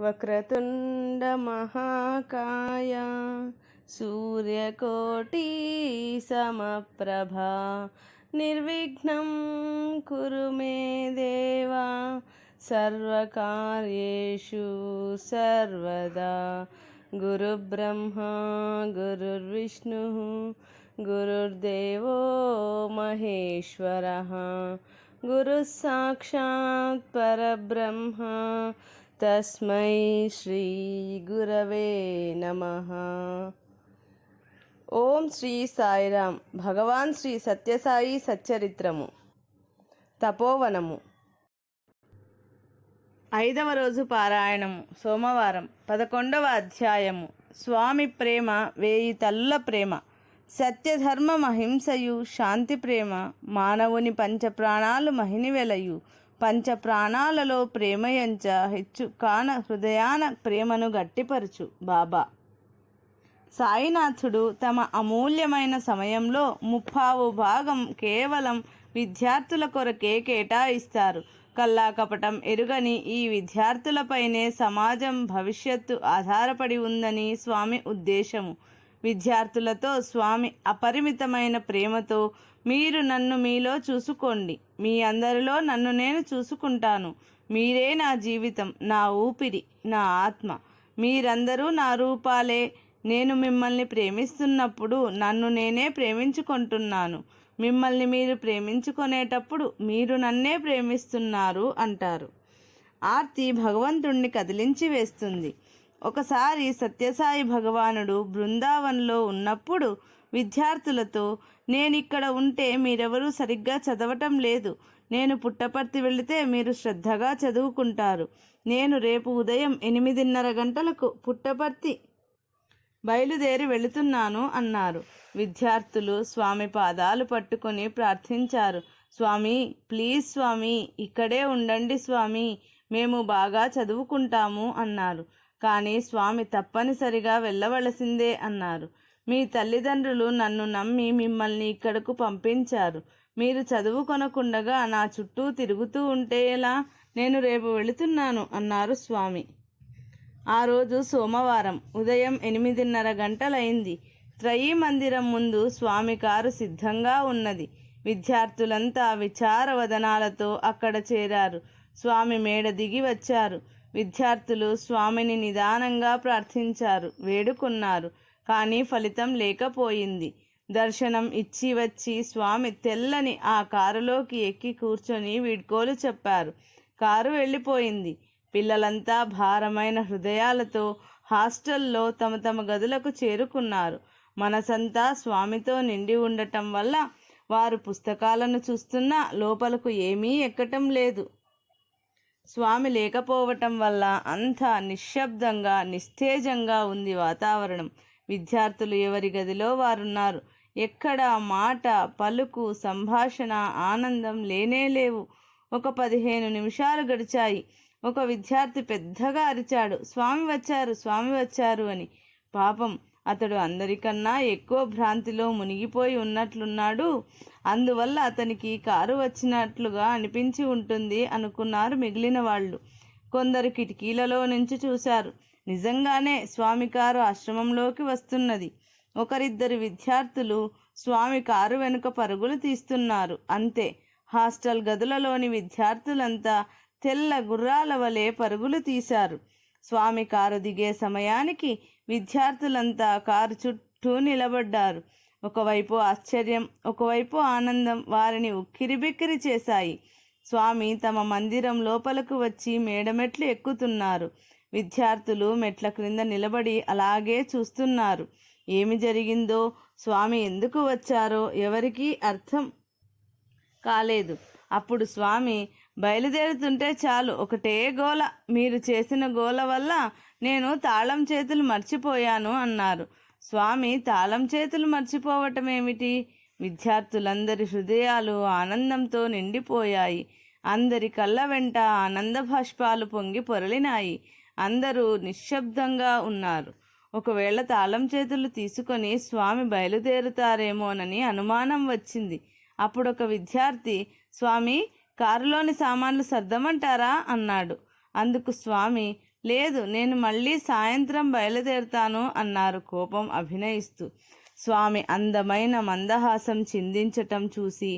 వక్రతుండ మహాకాయ సూర్యకోటి సమప్రభా నిర్విఘ్నం కురు మే దేవా సర్వకార్యేషు సర్వదా. గురుబ్రహ్మా గురుర్విష్ణు గురుర్దేవో మహేశ్వరః గురుః సాక్షాత్ పరబ్రహ్మ తస్మై శ్రీ గురవే నమః. ఓం శ్రీ సాయిరామ్. భగవాన్ శ్రీ సత్యసాయి సచ్చరిత్రము. తపోవనము. 5వ రోజు పారాయణము. సోమవారం. 11వ అధ్యాయము. స్వామి ప్రేమ 1000 తల్లుల ప్రేమ. సత్యధర్మ మహింసయు శాంతి ప్రేమ మానవుని పంచప్రాణాలు మహినివెలయు. పంచప్రాణాలలో ప్రేమయంచ హెచ్చు కాన హృదయాన ప్రేమను గట్టిపరచు. బాబా. సాయినాథుడు తమ అమూల్యమైన సమయంలో 50% కేవలం విద్యార్థుల కొరకే కేటాయిస్తారు. కల్లాకపటం ఎరుగని ఈ విద్యార్థులపైనే సమాజం భవిష్యత్తు ఆధారపడి ఉందని స్వామి ఉద్దేశము. విద్యార్థులతో స్వామి అపరిమితమైన ప్రేమతో, మీరు నన్ను మీలో చూసుకోండి, మీ అందరిలో నన్ను నేను చూసుకుంటాను, మీరే నా జీవితం, నా ఊపిరి, నా ఆత్మ, మీరందరూ నా రూపాలే. నేను మిమ్మల్ని ప్రేమిస్తున్నప్పుడు నన్ను నేనే ప్రేమించుకుంటున్నాను, మిమ్మల్ని మీరు ప్రేమించుకునేటప్పుడు మీరు నన్నే ప్రేమిస్తున్నారు అంటారు. ఆర్తి భగవంతుణ్ణి కదిలించి వేస్తుంది. ఒకసారి సత్యసాయి భగవానుడు బృందావన్లో ఉన్నప్పుడు విద్యార్థులతో, నేనిక్కడ ఉంటే మీరెవరూ సరిగ్గా చదవటం లేదు, నేను పుట్టపర్తి వెళితే మీరు శ్రద్ధగా చదువుకుంటారు, నేను రేపు ఉదయం 8:30 గంటలకు పుట్టపర్తి బయలుదేరి వెళుతున్నాను అన్నారు. విద్యార్థులు స్వామి పాదాలు పట్టుకొని ప్రార్థించారు. స్వామి, ప్లీజ్ స్వామి, ఇక్కడే ఉండండి స్వామి, మేము బాగా చదువుకుంటాము అన్నారు. కానీ స్వామి తప్పనిసరిగా వెళ్ళవలసిందే అన్నారు. మీ తల్లిదండ్రులు నన్ను నమ్మి మిమ్మల్ని ఇక్కడకు పంపించారు, మీరు చదువుకొనకుండగా నా చుట్టూ తిరుగుతూ ఉంటే ఎలా? నేను రేపు వెళుతున్నాను అన్నారు స్వామి. ఆ రోజు సోమవారం. ఉదయం 8:30 గంటలైంది. త్రయీ మందిరం ముందు స్వామి కారు సిద్ధంగా ఉన్నది. విద్యార్థులంతా విచారవదనాలతో అక్కడ చేరారు. స్వామి మేడ దిగి వచ్చారు. విద్యార్థులు స్వామిని నిదానంగా ప్రార్థించారు, వేడుకున్నారు. కానీ ఫలితం లేకపోయింది. దర్శనం ఇచ్చి వచ్చి స్వామి తెల్లని ఆ కారులోకి ఎక్కి కూర్చొని వీడ్కోలు చెప్పారు. కారు వెళ్ళిపోయింది. పిల్లలంతా భారమైన హృదయాలతో హాస్టల్లో తమ తమ గదులకు చేరుకున్నారు. మనసంతా స్వామితో నిండి ఉండటం వల్ల వారు పుస్తకాలను చూస్తున్నా లోపలకు ఏమీ ఎక్కటం లేదు. స్వామి లేకపోవటం వల్ల అంతా నిశ్శబ్దంగా నిస్తేజంగా ఉంది వాతావరణం. విద్యార్థులు ఎవరి గదిలో వారున్నారు. ఎక్కడ మాట, పలుకు, సంభాషణ, ఆనందం లేనేలేవు. ఒక 15 నిమిషాలు గడిచాయి. ఒక విద్యార్థి పెద్దగా అరిచాడు, స్వామి వచ్చారు, స్వామి వచ్చారు అని. పాపం, అతడు అందరికన్నా ఎక్కువ భ్రాంతిలో మునిగిపోయి ఉన్నట్లున్నాడు. అందువల్ల అతనికి కారు వచ్చినట్లుగా అనిపించి ఉంటుంది అనుకున్నారు మిగిలిన వాళ్ళు. కొందరు కిటికీలలో నుంచి చూశారు. నిజంగానే స్వామి కారు ఆశ్రమంలోకి వస్తున్నది. ఒకరిద్దరు విద్యార్థులు స్వామి కారు వెనుక పరుగులు తీస్తున్నారు. అంతే, హాస్టల్ గదులలోని విద్యార్థులంతా తెల్ల గుర్రాల వలె పరుగులు తీశారు. స్వామి కారు దిగే సమయానికి విద్యార్థులంతా కారు చుట్టూ నిలబడ్డారు. ఒకవైపు ఆశ్చర్యం, ఒకవైపు ఆనందం వారిని ఉక్కిరిబిక్కిరి చేశాయి. స్వామి తమ మందిరం లోపలకు వచ్చి మేడమెట్లు ఎక్కుతున్నారు. విద్యార్థులు మెట్ల క్రింద నిలబడి అలాగే చూస్తున్నారు. ఏమి జరిగిందో, స్వామి ఎందుకు వచ్చారో ఎవరికీ అర్థం కాలేదు. అప్పుడు స్వామి, బయలుదేరుతుంటే చాలు ఒకటే గోల, మీరు చేసిన గోల వల్ల నేను తాళం చేతులు మర్చిపోయాను అన్నారు. స్వామి తాళం చేతులు మర్చిపోవటం ఏమిటి? విద్యార్థులందరి హృదయాలు ఆనందంతో నిండిపోయాయి. అందరి కళ్ళ వెంట ఆనంద భాష్పాలు పొంగి పొరలినాయి. అందరూ నిశ్శబ్దంగా ఉన్నారు. ఒకవేళ తాళం చేతులు తీసుకొని స్వామి బయలుదేరుతారేమోనని అనుమానం వచ్చింది. అప్పుడు ఒక విద్యార్థి, స్వామి, కారులోని సామాన్లు సర్దమంటారా అన్నాడు. అందుకు స్వామి, లేదు, నేను మళ్ళీ సాయంత్రం బయలుదేరుతాను అన్నారు కోపం అభినయిస్తూ. స్వామి అందమైన మందహాసం చిందించటం చూసి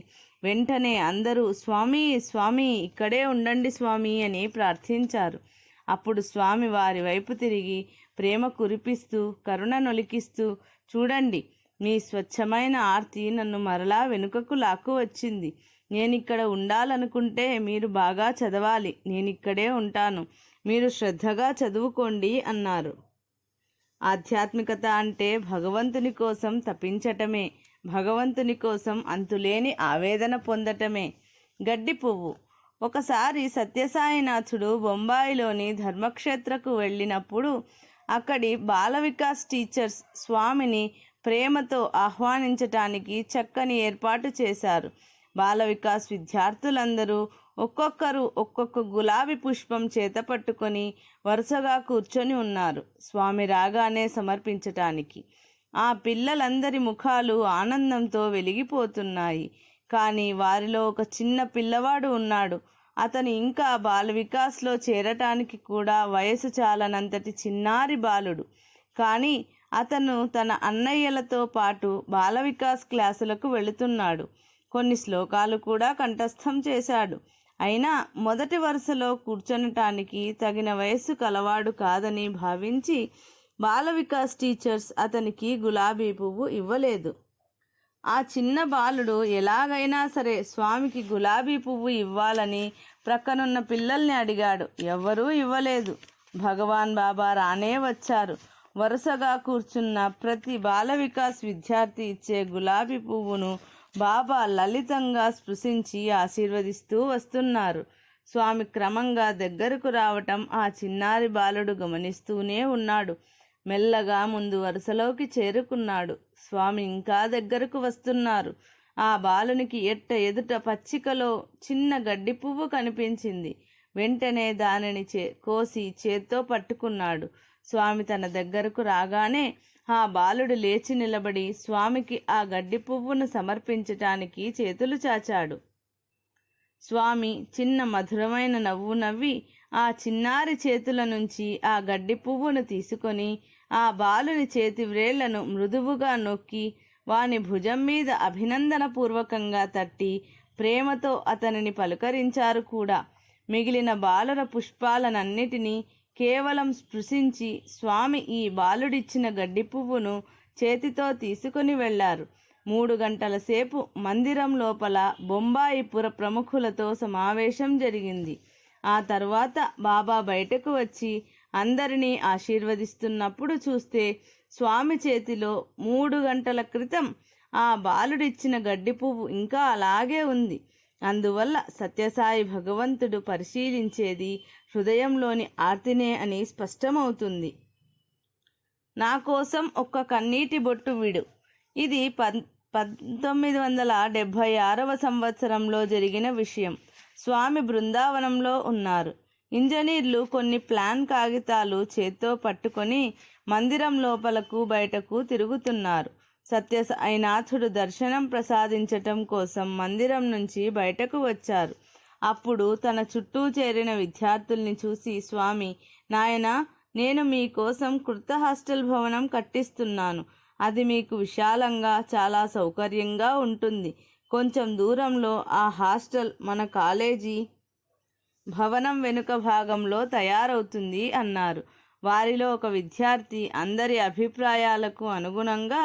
వెంటనే అందరూ స్వామి స్వామి ఇక్కడే ఉండండి స్వామి అని ప్రార్థించారు. అప్పుడు స్వామి వారి వైపు తిరిగి ప్రేమ కురిపిస్తూ కరుణ నొలికిస్తూ, చూడండి, మీ స్వచ్ఛమైన ఆర్తి నన్ను మరలా వెనుకకు లాక్కు వచ్చింది. నేనిక్కడ ఉండాలనుకుంటే మీరు బాగా చదవాలి. నేనిక్కడే ఉంటాను. మీరు శ్రద్ధగా చదువుకోండి అన్నారు. ఆధ్యాత్మికత అంటే భగవంతుని కోసం తపించటమే, భగవంతుని కోసం అంతులేని ఆవేదన పొందటమే. గడ్డి పువ్వు. ఒకసారి సత్యసాయినాథుడు బొంబాయిలోని ధర్మక్షేత్రకు వెళ్ళినప్పుడు అక్కడి బాల వికాస్ టీచర్స్ స్వామిని ప్రేమతో ఆహ్వానించటానికి చక్కని ఏర్పాటు చేశారు. బాల వికాస్ విద్యార్థులందరూ ఒక్కొక్కరు ఒక్కొక్క గులాబీ పుష్పం చేత పట్టుకొని వరుసగా కూర్చొని ఉన్నారు స్వామి రాగానే సమర్పించటానికి. ఆ పిల్లలందరి ముఖాలు ఆనందంతో వెలిగిపోతున్నాయి. కానీ వారిలో ఒక చిన్న పిల్లవాడు ఉన్నాడు. అతను ఇంకా బాల వికాస్లో చేరటానికి కూడా వయసు చాలనంతటి చిన్నారి బాలుడు. కానీ అతను తన అన్నయ్యలతో పాటు బాల వికాస్ క్లాసులకు వెళుతున్నాడు. కొన్ని శ్లోకాలు కూడా కంఠస్థం చేశాడు. అయినా మొదటి వరుసలో కూర్చొనటానికి తగిన వయస్సు కలవాడు కాదని భావించి బాల వికాస్ టీచర్స్ అతనికి గులాబీ పువ్వు ఇవ్వలేదు. ఆ చిన్న బాలుడు ఎలాగైనా సరే స్వామికి గులాబీ పువ్వు ఇవ్వాలని ప్రక్కనున్న పిల్లల్ని అడిగాడు. ఎవ్వరూ ఇవ్వలేదు. భగవాన్ బాబా రానే వచ్చారు. వరుసగా కూర్చున్న ప్రతి బాల వికాస్ విద్యార్థి ఇచ్చే గులాబీ పువ్వును బాబా లలితంగా స్పృశించి ఆశీర్వదిస్తూ వస్తున్నారు. స్వామి క్రమంగా దగ్గరకు రావటం ఆ చిన్నారి బాలుడు గమనిస్తూనే ఉన్నాడు. మెల్లగా ముందు వరుసలోకి చేరుకున్నాడు. స్వామి ఇంకా దగ్గరకు వస్తున్నారు. ఆ బాలునికి ఎదుట పచ్చికలో చిన్న గడ్డి పువ్వు కనిపించింది. వెంటనే దానిని కోసి చేత్తో పట్టుకున్నాడు. స్వామి తన దగ్గరకు రాగానే ఆ బాలుడు లేచి నిలబడి స్వామికి ఆ గడ్డి పువ్వును సమర్పించటానికి చేతులు చాచాడు. స్వామి చిన్న మధురమైన నవ్వు నవ్వి ఆ చిన్నారి చేతుల నుంచి ఆ గడ్డి పువ్వును తీసుకొని ఆ బాలుని చేతి వ్రేళ్లను మృదువుగా నొక్కి వాని భుజం మీద అభినందనపూర్వకంగా తట్టి ప్రేమతో అతనిని పలుకరించారు కూడా. మిగిలిన బాలుర పుష్పాలనన్నిటినీ కేవలం స్పృశించి స్వామి ఈ బాలుడిచ్చిన గడ్డి పువ్వును చేతితో తీసుకుని వెళ్ళారు. 3 గంటల సేపు మందిరం లోపల బొంబాయి పుర ప్రముఖులతో సమావేశం జరిగింది. ఆ తర్వాత బాబా బయటకు వచ్చి అందరినీ ఆశీర్వదిస్తున్నప్పుడు చూస్తే స్వామి చేతిలో 3 గంటల క్రితం ఆ బాలుడిచ్చిన గడ్డి పువ్వు ఇంకా అలాగే ఉంది. అందువల్ల సత్యసాయి భగవంతుడు పరిశీలించేది హృదయంలోని ఆర్తినే అని స్పష్టమవుతుంది. నా కోసం ఒక్క కన్నీటి బొట్టు విడు. ఇది 1976వ సంవత్సరంలో జరిగిన విషయం. స్వామి బృందావనంలో ఉన్నారు. ఇంజనీర్లు కొన్ని ప్లాన్ కాగితాలు చేత్తో పట్టుకొని మందిరం లోపలకు బయటకు తిరుగుతున్నారు. సత్యసాయినాథుడు దర్శనం ప్రసాదించటం కోసం మందిరం నుంచి బయటకు వచ్చారు. అప్పుడు తన చుట్టూ చేరిన విద్యార్థుల్ని చూసి స్వామి, నాయనా, నేను మీకోసం కృత హాస్టల్ భవనం కట్టిస్తున్నాను. అది మీకు విశాలంగా చాలా సౌకర్యంగా ఉంటుంది. కొంచెం దూరంలో ఆ హాస్టల్ మన కాలేజీ భవనం వెనుక భాగంలో తయారవుతుంది అన్నారు. వారిలో ఒక విద్యార్థి అందరి అభిప్రాయాలకు అనుగుణంగా,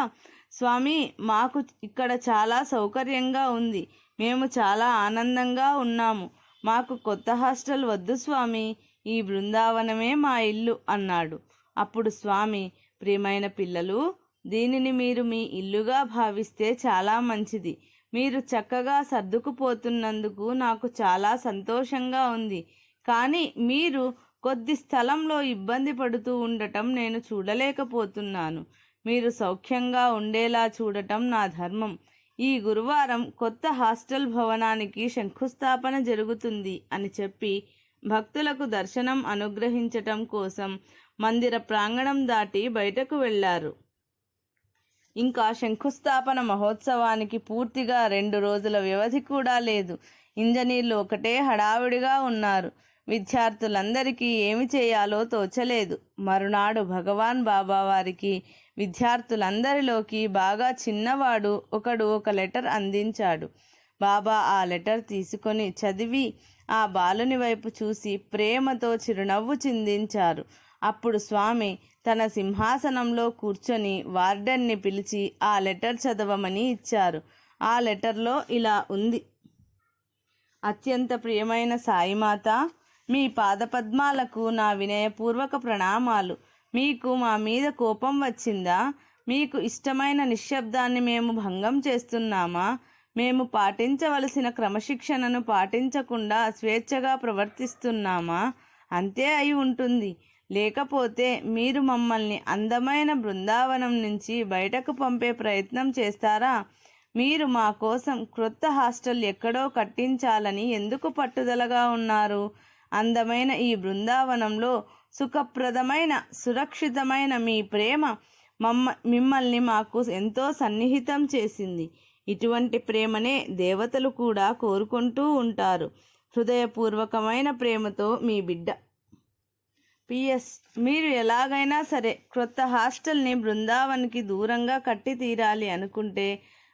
స్వామి, మాకు ఇక్కడ చాలా సౌకర్యంగా ఉంది. మేము చాలా ఆనందంగా ఉన్నాము. మాకు కొత్త హాస్టల్ వద్దు స్వామి, ఈ బృందావనమే మా ఇల్లు అన్నాడు. అప్పుడు స్వామి, ప్రియమైన పిల్లలు, దీనిని మీరు మీ ఇల్లుగా భావిస్తే చాలా మంచిది. మీరు చక్కగా సర్దుకుపోతున్నందుకు నాకు చాలా సంతోషంగా ఉంది. కానీ మీరు కొద్ది స్థలంలో ఇబ్బంది పడుతూ ఉండటం నేను చూడలేకపోతున్నాను. మీరు సౌఖ్యంగా ఉండేలా చూడటం నా ధర్మం. ఈ గురువారం కొత్త హాస్టల్ భవనానికి శంకుస్థాపన జరుగుతుంది అని చెప్పి భక్తులకు దర్శనం అనుగ్రహించటం కోసం మందిర ప్రాంగణం దాటి బయటకు వెళ్ళారు. ఇంకా శంకుస్థాపన మహోత్సవానికి పూర్తిగా 2 రోజుల వ్యవధి కూడా లేదు. ఇంజనీర్లు ఒకటే హడావిడిగా ఉన్నారు. విద్యార్థులందరికీ ఏమి చేయాలో తోచలేదు. మరునాడు భగవాన్ బాబా వారికి విద్యార్థులందరిలోకి బాగా చిన్నవాడు ఒకడు ఒక లెటర్ అందించాడు. బాబా ఆ లెటర్ తీసుకొని చదివి ఆ బాలుని వైపు చూసి ప్రేమతో చిరునవ్వు చిందించారు. అప్పుడు స్వామి తన సింహాసనంలో కూర్చొని వార్డెన్ని పిలిచి ఆ లెటర్ చదవమని ఇచ్చారు. ఆ లెటర్లో ఇలా ఉంది: అత్యంత ప్రియమైన సాయిమాత, మీ పాదపద్మాలకు నా వినయపూర్వక ప్రణామాలు. మీకు మా మీద కోపం వచ్చిందా? మీకు ఇష్టమైన నిశ్శబ్దాన్ని మేము భంగం చేస్తున్నామా? మేము పాటించవలసిన క్రమశిక్షణను పాటించకుండా స్వేచ్ఛగా ప్రవర్తిస్తున్నామా? అంతే అయి ఉంటుంది. లేకపోతే మీరు మమ్మల్ని అందమైన బృందావనం నుంచి బయటకు పంపే ప్రయత్నం చేస్తారా? మీరు మా కోసం క్రొత్త హాస్టల్ ఎక్కడో కట్టించాలని ఎందుకు పట్టుదలగా ఉన్నారు? అందమైన ఈ బృందావనంలో సుఖప్రదమైన సురక్షితమైన మీ ప్రేమ మిమ్మల్ని మాకు ఎంతో సన్నిహితం చేసింది. ఇటువంటి ప్రేమనే దేవతలు కూడా కోరుకుంటూ ఉంటారు. హృదయపూర్వకమైన ప్రేమతో మీ బిడ్డ. PS మీరు ఎలాగైనా సరే క్రొత్త హాస్టల్ని బృందావన్కి దూరంగా కట్టి తీరాలి అనుకుంటే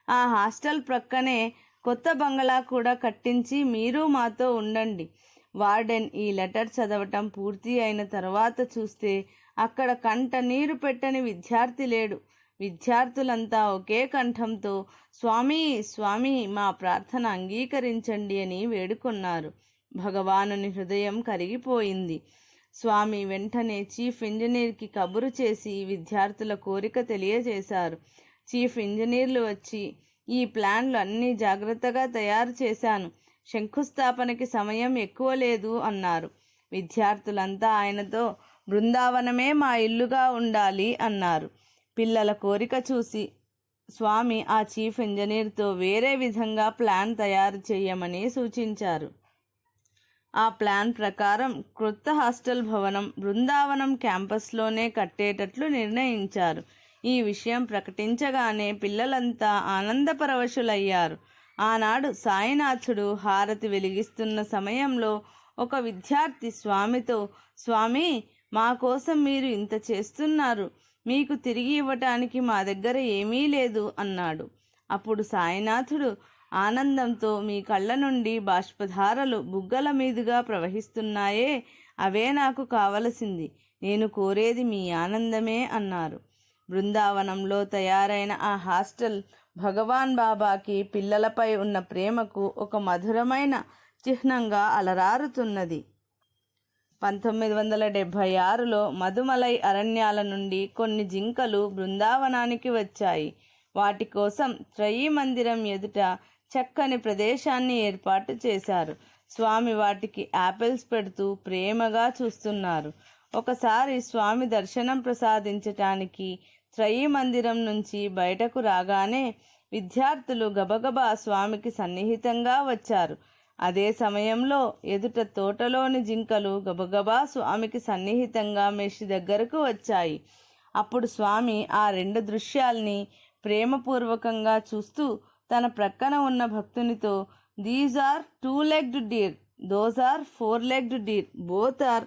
ఆ హాస్టల్ ప్రక్కనే కొత్త బంగళా కూడా కట్టించి మీరు మాతో ఉండండి. వార్డెన్ ఈ లెటర్ చదవటం పూర్తి అయిన తర్వాత చూస్తే అక్కడ కంట నీరు పెట్టని విద్యార్థి లేడు. విద్యార్థులంతా ఒకే కంఠంతో స్వామి స్వామి మా ప్రార్థన అంగీకరించండి అని వేడుకొన్నారు. భగవానుని హృదయం కరిగిపోయింది. స్వామి వెంటనే చీఫ్ ఇంజనీర్కి కబురు చేసి విద్యార్థుల కోరిక తెలియజేశారు. చీఫ్ ఇంజనీర్లు వచ్చి ఈ ప్లాన్లు అన్నీ జాగ్రత్తగా తయారు చేశాను, శంకుస్థాపనకి సమయం ఎక్కువ లేదు అన్నారు. విద్యార్థులంతా ఆయనతో బృందావనమే మా ఇల్లుగా ఉండాలి అన్నారు. పిల్లల కోరిక చూసి స్వామి ఆ చీఫ్ ఇంజనీర్తో వేరే విధంగా ప్లాన్ తయారు చేయమని సూచించారు. ఆ ప్లాన్ ప్రకారం క్రొత్త హాస్టల్ భవనం బృందావనం క్యాంపస్లోనే కట్టేటట్లు నిర్ణయించారు. ఈ విషయం ప్రకటించగానే పిల్లలంతా ఆనందపరవశులయ్యారు. ఆనాడు సాయినాథుడు హారతి వెలిగిస్తున్న సమయంలో ఒక విద్యార్థి స్వామితో, స్వామి మా కోసం మీరు ఇంత చేస్తున్నారు, మీకు తిరిగి ఇవ్వటానికి మా దగ్గర ఏమీ లేదు అన్నాడు. అప్పుడు సాయినాథుడు ఆనందంతో, మీ కళ్ళ నుండి బాష్పధారలు బుగ్గల మీదుగా ప్రవహిస్తున్నాయే, అవే నాకు కావలసింది, నేను కోరేది మీ ఆనందమే అన్నారు. బృందావనంలో తయారైన ఆ హాస్టల్ భగవాన్ బాబాకి పిల్లలపై ఉన్న ప్రేమకు ఒక మధురమైన చిహ్నంగా అలరారుతున్నది. 1976లో మధుమలై అరణ్యాల నుండి కొన్ని జింకలు బృందావనానికి వచ్చాయి. వాటి కోసం త్రయీ మందిరం ఎదుట చక్కని ప్రదేశాన్ని ఏర్పాటు చేశారు. స్వామి వాటికి యాపిల్స్ పెడుతూ ప్రేమగా చూస్తున్నారు. ఒకసారి స్వామి దర్శనం ప్రసాదించటానికి త్రయీ మందిరం నుంచి బయటకు రాగానే విద్యార్థులు గబగబా స్వామికి సన్నిహితంగా వచ్చారు. అదే సమయంలో ఎదుట తోటలోని జింకలు గబగబా స్వామికి సన్నిహితంగా మెషి దగ్గరకు వచ్చాయి. అప్పుడు స్వామి ఆ రెండు దృశ్యాల్ని ప్రేమపూర్వకంగా చూస్తూ తన ప్రక్కన ఉన్న భక్తునితో, these are 2-legged deer, those are 4-legged deer, both are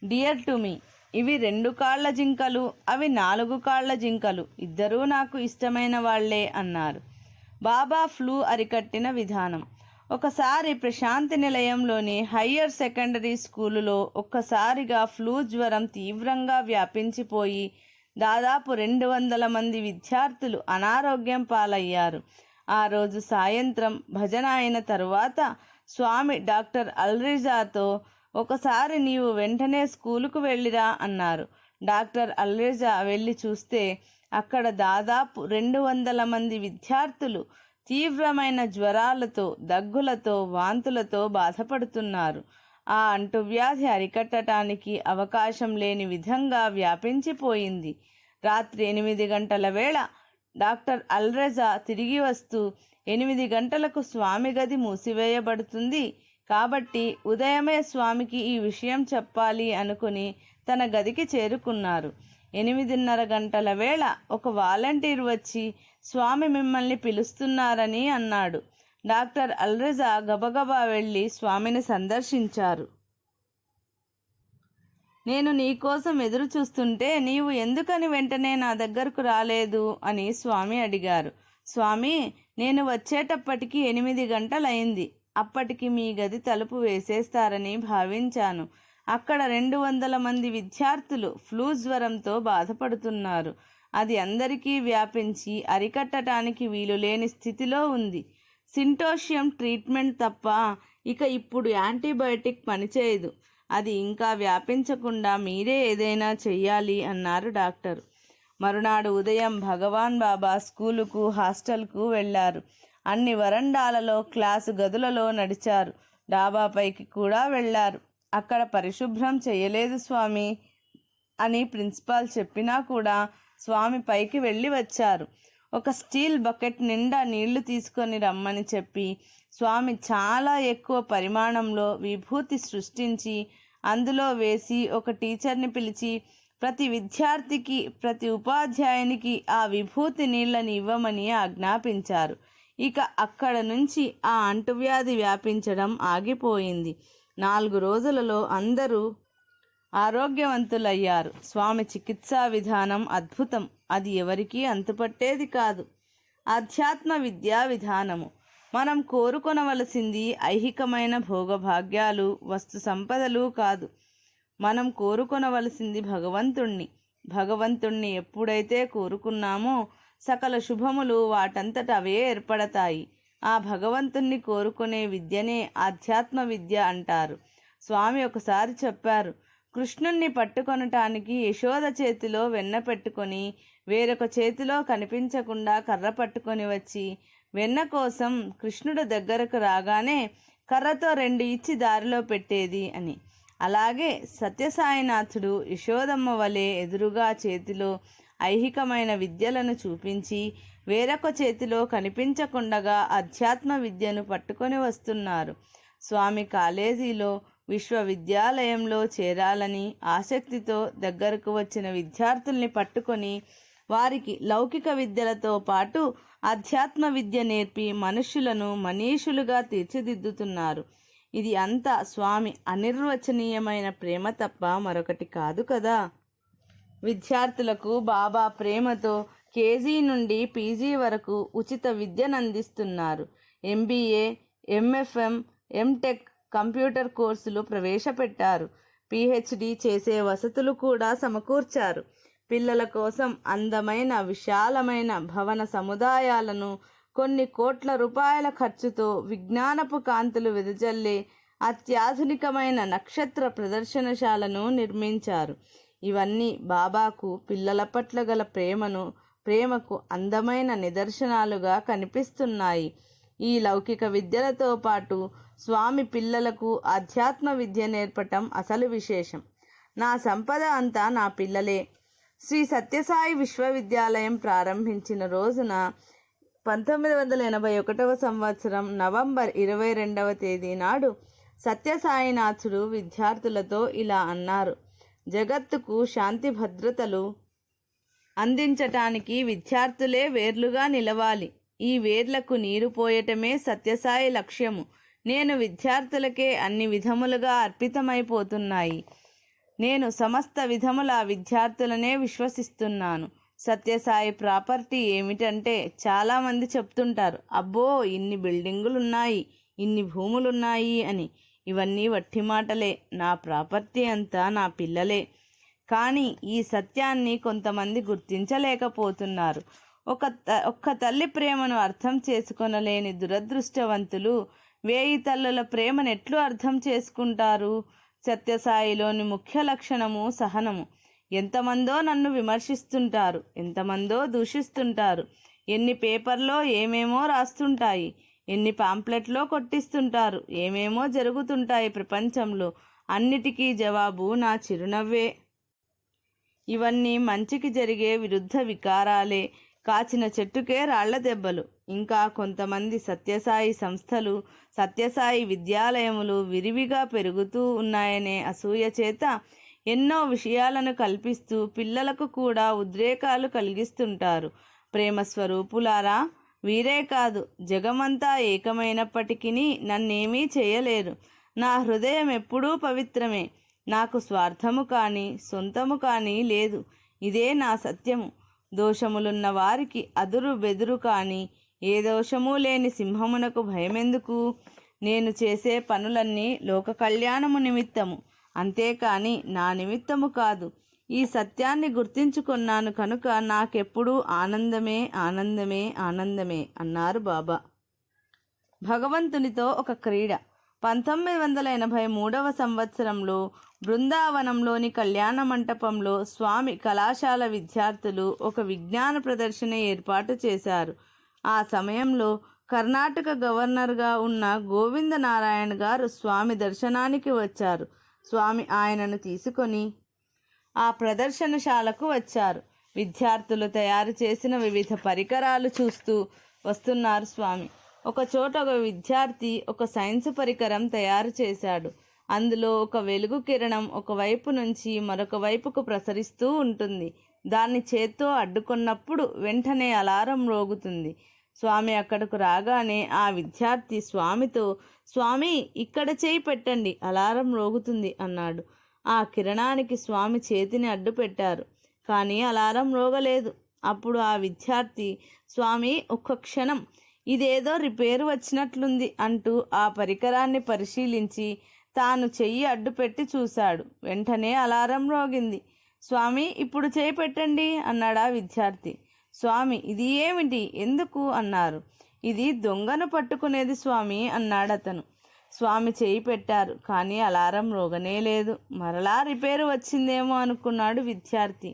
dear to me. ఇవి 2 కాళ్ల జింకలు, అవి 4 కాళ్ల జింకలు, ఇద్దరూ నాకు ఇష్టమైన వాళ్లే అన్నారు. బాబా ఫ్లూ అరికట్టిన విధానం. ఒకసారి ప్రశాంతి నిలయంలోని హయ్యర్ సెకండరీ స్కూలులో ఒక్కసారిగా ఫ్లూ జ్వరం తీవ్రంగా వ్యాపించిపోయి దాదాపు 200 మంది విద్యార్థులు అనారోగ్యం పాలయ్యారు. ఆ రోజు సాయంత్రం భజన అయిన తరువాత స్వామి డాక్టర్ అల్రిజాతో, ఒకసారి నీవు వెంటనే స్కూలుకు వెళ్ళిరా అన్నారు. డాక్టర్ అల్రిజా వెళ్ళి చూస్తే అక్కడ దాదాపు 200 మంది విద్యార్థులు తీవ్రమైన జ్వరాలతో, దగ్గులతో, వాంతులతో బాధపడుతున్నారు. ఆ అంటువ్యాధి అరికట్టడానికి అవకాశం లేని విధంగా వ్యాపించిపోయింది. రాత్రి 8 గంటల వేళ డాక్టర్ అల్రెజా తిరిగి వస్తూ, 8 గంటలకు స్వామి గది మూసివేయబడుతుంది కాబట్టి ఉదయమే స్వామికి ఈ విషయం చెప్పాలి అనుకుని తన గదికి చేరుకున్నారు. 8:30 గంటల వేళ ఒక వాలంటీర్ వచ్చి స్వామి మిమ్మల్ని పిలుస్తున్నారని అన్నాడు. డాక్టర్ అల్రెజా గబగబా వెళ్ళి స్వామిని సందర్శించారు. నేను నీకోసం ఎదురు చూస్తుంటే నీవు ఎందుకని వెంటనే నా దగ్గరకు రాలేదు అని స్వామి అడిగారు. స్వామి, నేను వచ్చేటప్పటికి 8 గంటలైంది. అప్పటికి మీ గది తలుపు వేసేస్తారని భావించాను. అక్కడ 200 మంది విద్యార్థులు ఫ్లూ జ్వరంతో బాధపడుతున్నారు. అది అందరికీ వ్యాపించి అరికట్టడానికి వీలు లేని స్థితిలో ఉంది. సింటోషియం ట్రీట్మెంట్ తప్ప ఇక ఇప్పుడు యాంటీబయాటిక్ పనిచేయదు. అది ఇంకా వ్యాపించకుండా మీరే ఏదైనా చెయ్యాలి అన్నారు డాక్టర్. మరునాడు ఉదయం భగవాన్ బాబా స్కూలుకు, హాస్టల్కు వెళ్ళారు. అన్ని వరండాలలో, క్లాసు గదులలో నడిచారు. డాబాపైకి కూడా వెళ్ళారు. అక్కడ పరిశుభ్రం చేయలేదు స్వామి అని ప్రిన్సిపాల్ చెప్పినా కూడా స్వామి పైకి వెళ్ళి వచ్చారు. ఒక స్టీల్ బకెట్ నిండా నీళ్లు తీసుకొని రమ్మని చెప్పి స్వామి చాలా ఎక్కువ పరిమాణంలో విభూతి సృష్టించి అందులో వేసి ఒక టీచర్ని పిలిచి ప్రతి విద్యార్థికి, ప్రతి ఉపాధ్యాయునికి ఆ విభూతి నీళ్ళని ఇవ్వమని ఆజ్ఞాపించారు. ఇక అక్కడ నుంచి ఆ అంటువ్యాధి వ్యాపించడం ఆగిపోయింది. 4 రోజులలో అందరూ ఆరోగ్యవంతులయ్యారు. స్వామి చికిత్సా విధానం అద్భుతం. అది ఎవరికీ అంతుపట్టేది కాదు. ఆధ్యాత్మ విద్యా విధానము. మనం కోరుకొనవలసింది ఐహికమైన భోగభాగ్యాలు, వస్తు సంపదలు కాదు. మనం కోరుకొనవలసింది భగవంతుణ్ణి. భగవంతుణ్ణి ఎప్పుడైతే కోరుకున్నామో సకల శుభములు వాటంతట అవే ఏర్పడతాయి. ఆ భగవంతుణ్ణి కోరుకునే విద్యనే ఆధ్యాత్మ విద్య అంటారు. స్వామి ఒకసారి చెప్పారు, కృష్ణుణ్ణి పట్టుకొనటానికి యశోద చేతిలో వెన్న పెట్టుకొని వేరొక చేతిలో కనిపించకుండా కర్ర పట్టుకొని వచ్చి వెన్న కోసం కృష్ణుడు దగ్గరకు రాగానే కర్రతో 2 ఇచ్చి దారిలో పెట్టేది అని. అలాగే సత్యసాయినాథుడు యశోదమ్మ వలె ఎదురుగా చేతిలో ఐహికమైన విద్యలను చూపించి వేరొక చేతిలో కనిపించకుండగా అధ్యాత్మ విద్యను పట్టుకొని వస్తున్నారు. స్వామి కాలేజీలో, విశ్వవిద్యాలయంలో చేరాలని ఆసక్తితో దగ్గరకు వచ్చిన విద్యార్థుల్ని పట్టుకొని వారికి లౌకిక విద్యలతో పాటు అధ్యాత్మ విద్య నేర్పి మనుష్యులను మనీషులుగా తీర్చిదిద్దుతున్నారు. ఇది అంతా స్వామి అనిర్వచనీయమైన ప్రేమ తప్ప మరొకటి కాదు కదా. విద్యార్థులకు బాబా ప్రేమతో కేజీ నుండి పీజీ వరకు ఉచిత విద్యను అందిస్తున్నారు. MBA, MFM, MTech కంప్యూటర్ కోర్సులు ప్రవేశపెట్టారు. PhD చేసే వసతులు కూడా సమకూర్చారు. పిల్లల కోసం అందమైన విశాలమైన భవన సముదాయాలను కొన్ని కోట్ల రూపాయల ఖర్చుతో విజ్ఞానపు కాంతులు వెదజల్లే అత్యాధునికమైన నక్షత్ర ప్రదర్శనశాలను నిర్మించారు. ఇవన్నీ బాబాకు పిల్లల పట్ల గల ప్రేమకు అందమైన నిదర్శనాలుగా కనిపిస్తున్నాయి. ఈ లౌకిక విద్యలతో పాటు స్వామి పిల్లలకు ఆధ్యాత్మ విద్య నేర్పటం అసలు విశేషం. నా సంపద అంతా నా పిల్లలే. శ్రీ సత్యసాయి విశ్వవిద్యాలయం ప్రారంభించిన రోజున 1981 సంవత్సరం నవంబర్ 22వ తేదీ నాడు సత్యసాయినాథుడు విద్యార్థులతో ఇలా అన్నారు, జగత్తుకు శాంతి భద్రతలు అందించటానికి విద్యార్థులే వేర్లుగా నిలవాలి. ఈ వేర్లకు నీరు పోయటమే సత్యసాయి లక్ష్యము. నేను విద్యార్థులకే అన్ని విధములుగా అర్పితమైపోతున్నాయి. నేను సమస్త విధముల విద్యార్థులనే విశ్వసిస్తున్నాను. సత్యసాయి ప్రాపర్టీ ఏమిటంటే చాలామంది చెప్తుంటారు, అబ్బో ఇన్ని బిల్డింగులున్నాయి, ఇన్ని భూములున్నాయి అని. ఇవన్నీ వట్టి మాటలే. నా ప్రాపర్టీ అంతా నా పిల్లలే. కానీ ఈ సత్యాన్ని కొంతమంది గుర్తించలేకపోతున్నారు. ఒక్క తల్లి ప్రేమను అర్థం చేసుకొనలేని దురదృష్టవంతులు 1000 తల్లుల ప్రేమను ఎట్లు అర్థం చేసుకుంటారు? సత్యసాయిలోని ముఖ్య లక్షణము సహనము. ఎంతమందో నన్ను విమర్శిస్తుంటారు, ఎంతమందో దూషిస్తుంటారు. ఎన్ని పేపర్లో ఏమేమో రాస్తుంటాయి, ఎన్ని పాంప్లెట్లో కొట్టిస్తుంటారు, ఏమేమో జరుగుతుంటాయి ప్రపంచంలో. అన్నిటికీ జవాబు నా చిరునవ్వే. ఇవన్నీ మంచికి జరిగే విరుద్ధ వికారాలే. కాచిన చెట్టుకే రాళ్ల దెబ్బలు. ఇంకా కొంతమంది సత్యసాయి సంస్థలు, సత్యసాయి విద్యాలయములు విరివిగా పెరుగుతూ ఉన్నాయనే అసూయ చేత ఎన్నో విషయాలను కల్పిస్తూ పిల్లలకు కూడా ఉద్రేకాలు కలిగిస్తుంటారు. ప్రేమ స్వరూపులారా, వీరే కాదు, జగమంతా ఏకమైనప్పటికీ నన్నేమీ చేయలేరు. నా హృదయం ఎప్పుడూ పవిత్రమే. నాకు స్వార్థము కానీ సొంతము కానీ లేదు. ఇదే నా సత్యము. దోషములున్న వారికి అదురు బెదురు కానీ ఏ దోషము లేని సింహమునకు భయమెందుకు? నేను చేసే పనులన్నీ లోక కళ్యాణము నిమిత్తము, అంతేకాని నా నిమిత్తము కాదు. ఈ సత్యాన్ని గుర్తించుకున్నాను కనుక నాకెప్పుడూ ఆనందమే ఆనందమే ఆనందమే అన్నారు బాబా. భగవంతునితో ఒక క్రీడ. 1983 సంవత్సరంలో బృందావనంలోని కళ్యాణ మంటపంలో స్వామి కళాశాల విద్యార్థులు ఒక విజ్ఞాన ప్రదర్శన ఏర్పాటు చేశారు. ఆ సమయంలో కర్ణాటక గవర్నర్గా ఉన్న గోవింద నారాయణ గారు స్వామి దర్శనానికి వచ్చారు. స్వామి ఆయనను తీసుకొని ఆ ప్రదర్శనశాలకు వచ్చారు. విద్యార్థులు తయారు చేసిన వివిధ పరికరాలు చూస్తూ వస్తున్నారు స్వామి. ఒకచోట ఒక విద్యార్థి ఒక సైన్స్ పరికరం తయారు చేశాడు. అందులో ఒక వెలుగు కిరణం ఒకవైపు నుంచి మరొక వైపుకు ప్రసరిస్తూ ఉంటుంది. దాన్ని చేత్తో అడ్డుకున్నప్పుడు వెంటనే అలారం మ్రోగుతుంది. స్వామి అక్కడకు రాగానే ఆ విద్యార్థి స్వామితో, స్వామి ఇక్కడ చేయి పెట్టండి, అలారం మ్రోగుతుంది అన్నాడు. ఆ కిరణానికి స్వామి చేతిని అడ్డు పెట్టారు, కానీ అలారం మ్రోగలేదు. అప్పుడు ఆ విద్యార్థి, స్వామి ఒక్క క్షణం, ఇదేదో రిపేరు వచ్చినట్లుంది అంటూ ఆ పరికరాన్ని పరిశీలించి తాను చెయ్యి అడ్డుపెట్టి చూశాడు. వెంటనే అలారం మ్రోగింది. స్వామి ఇప్పుడు చేయి పెట్టండి అన్నాడు ఆ విద్యార్థి. స్వామి ఇది ఏమిటి, ఎందుకు అన్నారు. ఇది దొంగను పట్టుకునేది స్వామి అన్నాడు అతను. స్వామి చేయి పెట్టారు, కానీ అలారం మ్రోగనే లేదు. మరలా రిపేరు వచ్చిందేమో అనుకున్నాడు విద్యార్థి.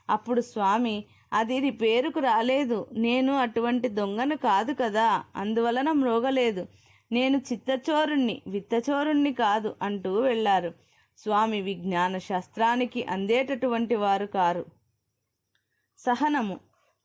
అప్పుడు స్వామి, అది రిపేరుకు రాలేదు, నేను అటువంటి దొంగను కాదు కదా, అందువలన మ్రోగలేదు. నేను చిత్తచోరుణ్ణి, విత్తచోరుణ్ణి కాదు అంటూ వెళ్ళారు. స్వామి విజ్ఞాన శాస్త్రానికి అందేటటువంటి వారు కారు. సహనము.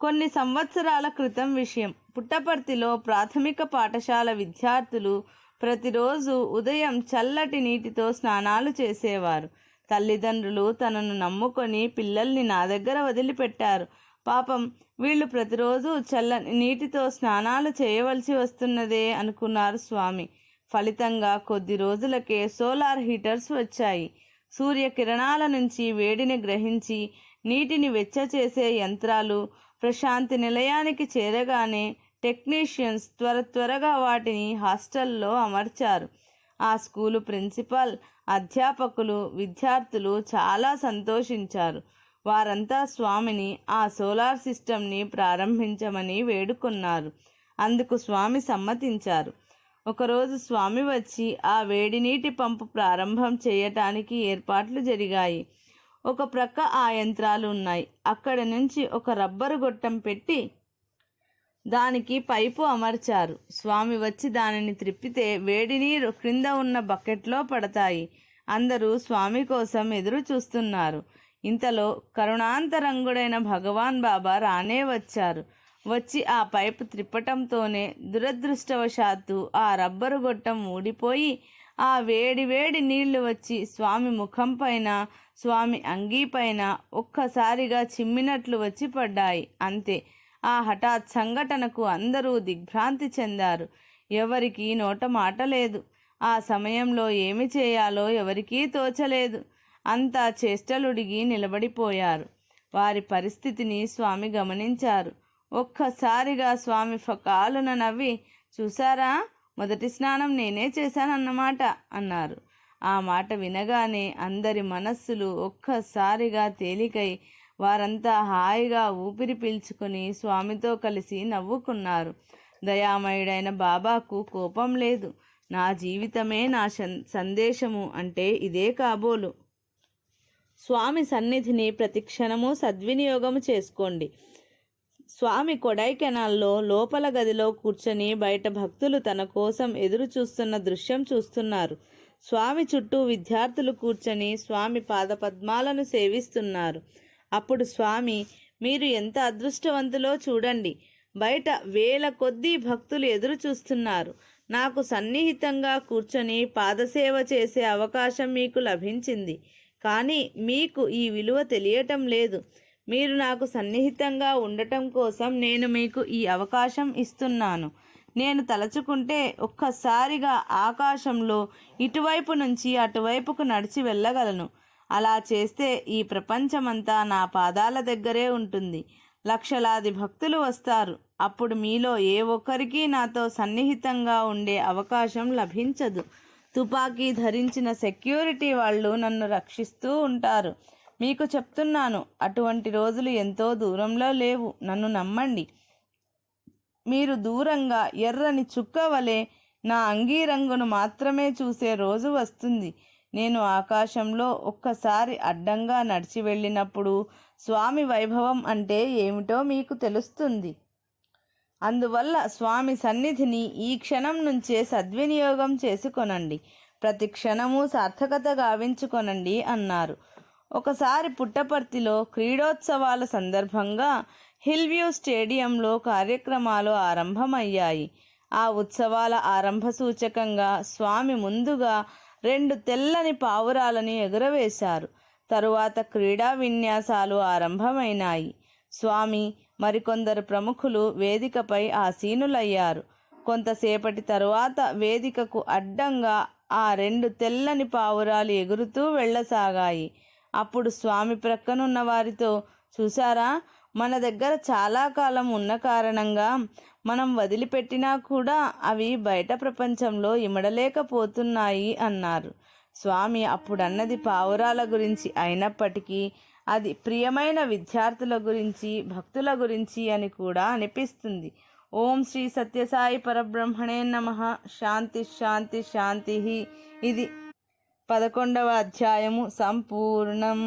కొన్ని సంవత్సరాల క్రితం విషయం. పుట్టపర్తిలో ప్రాథమిక పాఠశాల విద్యార్థులు ప్రతిరోజు ఉదయం చల్లటి నీటితో స్నానాలు చేసేవారు. తల్లిదండ్రులు తనను నమ్ముకొని పిల్లల్ని నా దగ్గర వదిలిపెట్టారు. పాపం వీళ్ళు ప్రతిరోజు చల్లని నీటితో స్నానాలు చేయవలసి వస్తున్నదే అనుకున్నారు స్వామి. ఫలితంగా కొద్ది రోజులకే సోలార్ హీటర్స్ వచ్చాయి. సూర్యకిరణాల నుంచి వేడిని గ్రహించి నీటిని వెచ్చచేసే యంత్రాలు. ప్రశాంతి నిలయానికి చేరగానే టెక్నీషియన్స్ త్వరగా వాటిని హాస్టల్లో అమర్చారు. ఆ స్కూలు ప్రిన్సిపల్, అధ్యాపకులు, విద్యార్థులు చాలా సంతోషించారు. వారంతా స్వామిని ఆ సోలార్ సిస్టమ్ని ప్రారంభించమని వేడుకున్నారు. అందుకు స్వామి సమ్మతించారు. ఒకరోజు స్వామి వచ్చి ఆ వేడి నీటి పంపు ప్రారంభం చేయటానికి ఏర్పాట్లు జరిగాయి. ఒక ప్రక్క ఆ యంత్రాలు ఉన్నాయి. అక్కడి నుంచి ఒక రబ్బరు గొట్టం పెట్టి దానికి పైపు అమర్చారు. స్వామి వచ్చి దానిని త్రిప్పితే వేడి నీరు క్రింద ఉన్న బకెట్లో పడతాయి. అందరూ స్వామి కోసం ఎదురు చూస్తున్నారు. ఇంతలో కరుణాంతరంగుడైన భగవాన్ బాబా రానే వచ్చారు. వచ్చి ఆ పైపు త్రిప్పటంతోనే దురదృష్టవశాత్తు ఆ రబ్బరు గొట్టం ఊడిపోయి ఆ వేడి వేడి నీళ్లు వచ్చి స్వామి ముఖం పైన, స్వామి అంగీ పైన ఒక్కసారిగా చిమ్మినట్లు వచ్చి పడ్డాయి. అంతే. ఆ హఠాత్ సంఘటనకు అందరూ దిగ్భ్రాంతి చెందారు. ఎవరికీ నోట మాట లేదు. ఆ సమయంలో ఏమి చేయాలో ఎవరికీ తోచలేదు. అంతా చేష్టలుడిగి నిలబడిపోయారు. వారి పరిస్థితిని స్వామి గమనించారు. ఒక్కసారిగా స్వామి ఫకాలున నవ్వి, చూసారా, మొదటి స్నానం నేనే చేశానన్నమాట అన్నారు. ఆ మాట వినగానే అందరి మనస్సులు ఒక్కసారిగా తేలికై వారంతా హాయిగా ఊపిరి పీల్చుకొని స్వామితో కలిసి నవ్వుకున్నారు. దయామయుడైన బాబాకు కోపం లేదు. నా జీవితమే నా సందేశము అంటే ఇదే కాబోలు. స్వామి సన్నిధిని ప్రతిక్షణము సద్వినియోగము చేసుకోండి. స్వామి కొడైకెనాల్లో లోపల గదిలో కూర్చొని బయట భక్తులు తన కోసం ఎదురు చూస్తున్న దృశ్యం చూస్తున్నారు. స్వామి చుట్టూ విద్యార్థులు కూర్చొని స్వామి పాదపద్మాలను సేవిస్తున్నారు. అప్పుడు స్వామి, మీరు ఎంత అదృష్టవంతులో చూడండి, బయట వేల కొద్దీ భక్తులు ఎదురు చూస్తున్నారు. నాకు సన్నిహితంగా కూర్చొని పాదసేవ చేసే అవకాశం మీకు లభించింది. కానీ మీకు ఈ విలువ తెలియటం లేదు. మీరు నాకు సన్నిహితంగా ఉండటం కోసం నేను మీకు ఈ అవకాశం ఇస్తున్నాను. నేను తలచుకుంటే ఒక్కసారిగా ఆకాశంలో ఇటువైపు నుంచి అటువైపుకు నడిచి వెళ్ళగలను. అలా చేస్తే ఈ ప్రపంచమంతా నా పాదాల దగ్గరే ఉంటుంది. లక్షలాది భక్తులు వస్తారు. అప్పుడు మీలో ఏ ఒక్కరికి నాతో సన్నిహితంగా ఉండే అవకాశం లభించదు. తుపాకీ ధరించిన సెక్యూరిటీ వాళ్ళు నన్ను రక్షిస్తూ ఉంటారు. మీకు చెప్తున్నాను, అటువంటి రోజులు ఎంతో దూరంలో లేవు. నన్ను నమ్మండి. మీరు దూరంగా ఎర్రని చుక్క వలె నా అంగీ రంగును మాత్రమే చూసే రోజు వస్తుంది. నేను ఆకాశంలో ఒక్కసారి అడ్డంగా నడిచి వెళ్ళినప్పుడు స్వామి వైభవం అంటే ఏమిటో మీకు తెలుస్తుంది. అందువల్ల స్వామి సన్నిధిని ఈ క్షణం నుంచే సద్వినియోగం చేసుకొనండి. ప్రతి క్షణము సార్థకత గావించుకొనండి అన్నారు. ఒకసారి పుట్టపర్తిలో క్రీడోత్సవాల సందర్భంగా హిల్వ్యూ స్టేడియంలో కార్యక్రమాలు ఆరంభమయ్యాయి. ఆ ఉత్సవాల ఆరంభ సూచకంగా స్వామి ముందుగా 2 తెల్లని పావురాలని ఎగురవేశారు. తరువాత క్రీడా విన్యాసాలు ఆరంభమైనాయి. స్వామి మరికొందరు ప్రముఖులు వేదికపై ఆసీనులయ్యారు. కొంతసేపటి తరువాత వేదికకు అడ్డంగా ఆ 2 తెల్లని పావురాలు ఎగురుతూ వెళ్ళసాగాయి. అప్పుడు స్వామి ప్రక్కనున్న వారితో, చూసారా, మన దగ్గర చాలా కాలం ఉన్న కారణంగా మనం వదిలిపెట్టినా కూడా అవి బయట ప్రపంచంలో ఇమడలేకపోతున్నాయి అన్నారు. స్వామి అప్పుడన్నది పావురాల గురించి అయినప్పటికీ అది ప్రియమైన విద్యార్థుల గురించి, భక్తుల గురించి అని కూడా అనిపిస్తుంది. ఓం శ్రీ సత్యసాయి పరబ్రహ్మణే నమః. శాంతి శాంతి శాంతి. ఇది 11వ అధ్యాయము సంపూర్ణం.